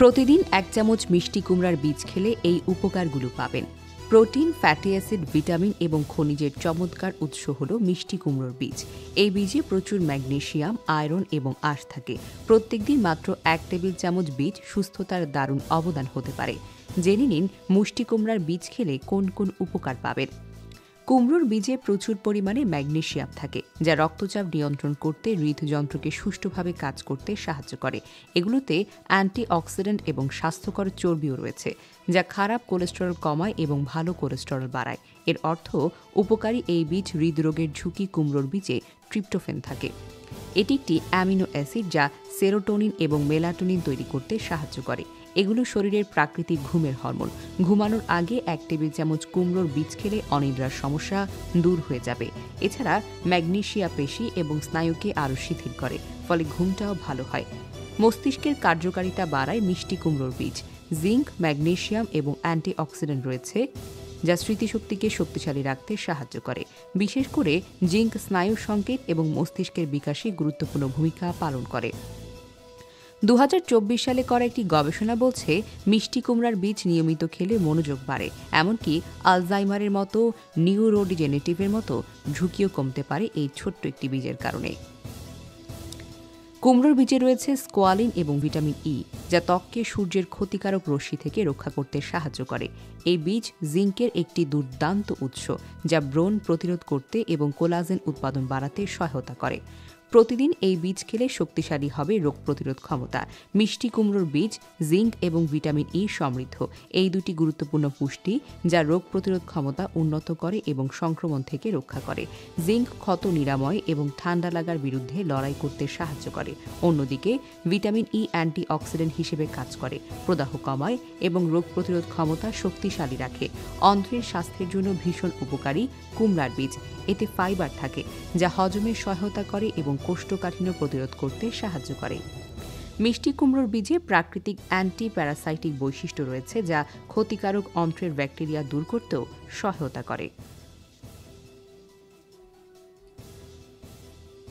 প্রতিদিন 1 চামচ মিষ্টি কুমড়ার বীজ খেলে এই উপকারগুলো পাবেন। প্রোটিন, ফ্যাটি অ্যাসিড, ভিটামিন এবং খনিজের চমৎকার উৎস হল মিষ্টি কুমড়োর বীজ। এই বীজে প্রচুর ম্যাগনেসিয়াম, আয়রন এবং আঁশ থাকে। প্রত্যেকদিন মাত্র 1 টেবিল চামচ বীজ সুস্থতার দারুণ অবদান হতে পারে। জেনে নিন মিষ্টি কুমড়ার বীজ খেলে কোন কোন উপকার পাবেন। কুমড়োর বীজে প্রচুর পরিমাণে ম্যাগনেসিয়াম থাকে, যা রক্তচাপ নিয়ন্ত্রণ করতে, হৃদযন্ত্রকে সুষ্ঠুভাবে কাজ করতে সাহায্য করে। এগুলোতে অ্যান্টিঅক্সিডেন্ট এবং স্বাস্থ্যকর চর্বিও রয়েছে, যা খারাপ কোলেস্টেরল কমায় এবং ভালো কোলেস্টেরল বাড়ায়। এর অর্থ, উপকারী এই বীজ হৃদরোগের ঝুঁকি। কুমড়োর বীজে ট্রিপ্টোফ্যান থাকে। এটি একটি অ্যামিনো অ্যাসিড যা সেরোটোনিন এবং মেলাটোনিন তৈরি করতে সাহায্য করে। এগুলো শরীরের প্রাকৃতিক ঘুমের হরমোন। ঘুমানোর আগে 1 টেবিল চামচ কুমড়োর বীজ খেলে অনিদ্রার সমস্যা দূর হয়ে যাবে। এছাড়া ম্যাগনেসিয়া পেশি এবং স্নায়ুকে আরও শিথিল করে, ফলে ঘুমটাও ভালো হয়। মস্তিষ্কের কার্যকারিতা বাড়ায় মিষ্টি কুমড়োর বীজ। জিঙ্ক, ম্যাগনেসিয়াম এবং অ্যান্টিঅক্সিডেন্ট রয়েছে, যা স্মৃতিশক্তিকে শক্তিশালী রাখতে সাহায্য করে। বিশেষ করে জিঙ্ক স্নায়ুর সংকেত এবং মস্তিষ্কের বিকাশে গুরুত্বপূর্ণ ভূমিকা পালন করে। 2024 সালে করা একটি গবেষণা বলছে, মিষ্টি কুমড়ার বীজ নিয়মিত খেলে মনোযোগ বাড়ে, এমনকি আলজাইমারের মতো নিউরোডিজেনেটিভের মতো ঝুঁকিও কমতে পারে এই ছোট্ট একটি বীজের কারণে। কুমড়োর বীজে রয়েছে স্কোয়ালিন এবং ভিটামিন ই, যা ত্বককে সূর্যের ক্ষতিকারক রশ্মি থেকে রক্ষা করতে সাহায্য করে। এই বীজ জিঙ্কের একটি দুর্দান্ত উৎস, যা ব্রণ প্রতিরোধ করতে এবং কোলাজেন উৎপাদন বাড়াতে সহায়তা করে। প্রতিদিন এই বীজ খেলে শক্তিশালী হবে রোগ প্রতিরোধ ক্ষমতা। মিষ্টি কুমড়োর বীজ জিঙ্ক এবং ভিটামিন ই সমৃদ্ধ। এই দুটি গুরুত্বপূর্ণ পুষ্টি, যা রোগ প্রতিরোধ ক্ষমতা উন্নত করে এবং সংক্রমণ থেকে রক্ষা করে। জিঙ্ক ক্ষত নিরাময় এবং ঠান্ডা লাগার বিরুদ্ধে লড়াই করতে সাহায্য করে। অন্যদিকে ভিটামিন ই অ্যান্টিঅক্সিডেন্ট হিসেবে কাজ করে, প্রদাহ কমায় এবং রোগ প্রতিরোধ ক্ষমতা শক্তিশালী রাখে। অন্ত্রের স্বাস্থ্যের জন্য ভীষণ উপকারী কুমড়ার বীজ। এতে ফাইবার থাকে, যা হজমে সহায়তা করে এবং কোষ্ঠকাঠিন্য প্রতিরোধ করতে সাহায্য করে। মিষ্টি কুমড়োর বীজে প্রাকৃতিক অ্যান্টি প্যারাসাইটিক বৈশিষ্ট্য রয়েছে, যা ক্ষতিকারক অন্ত্রের ব্যাকটেরিয়া দূর করতেও সহায়তা করে।